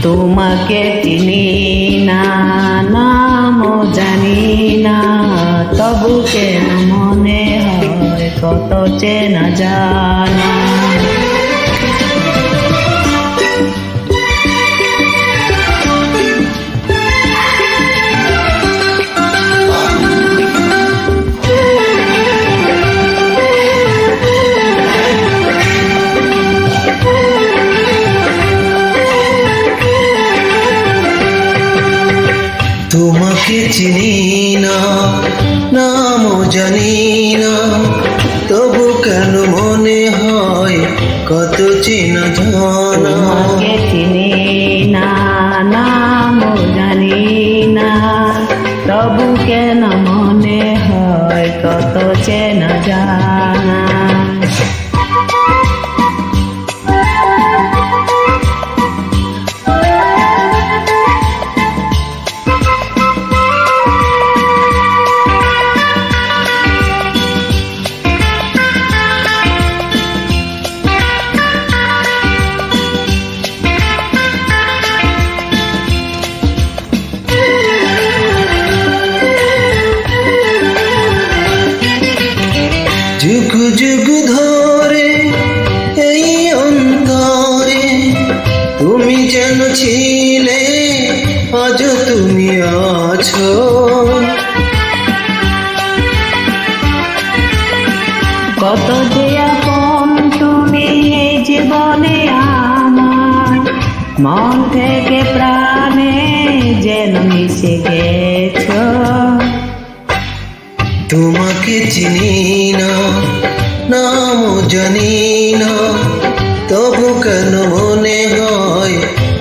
তোমাকে চিনি না, নামও জানি না, তবু কেন মনে হয় কত চেনা জানা। তোমাকে চিনি না, নামও জানি না, তবু কেন মনে হয় কত চেনা জানা। তোমাকে চিনি না, নামও জানি না, তবু কেন মনে হয় কত চেনা জানা। যুগ যুগ ধরে এই অন্তরে তুমি যেন ছিলে, আজ তুমি আছো। কত যে আপন তুমি এই জীবনে আমার, মন থেকে প্রাণে যেন মিশে গেছো। তোমাকে চিনি না, নামও জানি না, তবু কেন মনে হয়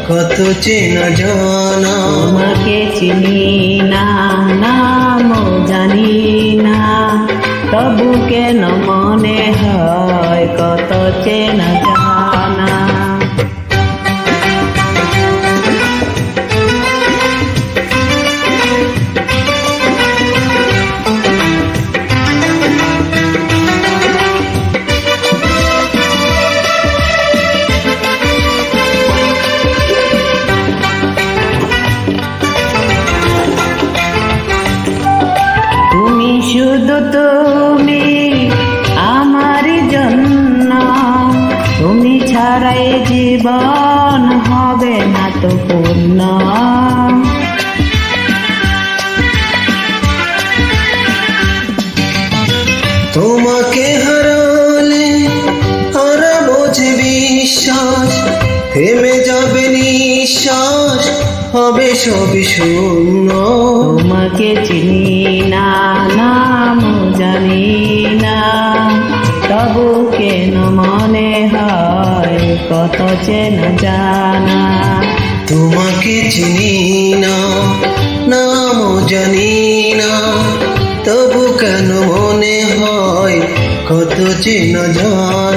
কত চেনা জানা। তোমাকে চিনি না, নামও জানি না, তবু কেন মনে হয় কত চেনা জানা। শুধু তুমি আমার জন্য, তুমি ছাড়াই জীবন হবে না তো পূর্ণ। তোমাকে হারালে হারাবো যে বিশ্বাস, থেমে যাবে নিঃশ্বাস, হবে সবই শূন্য। তোমাকে চিনি না, নামও জানি না, তবু কেন মনে হয় কত চেনা জানা। তোমাকে চিনি না, নামও জানি না, তবু কেন মনে হয় কত চেনা জানা।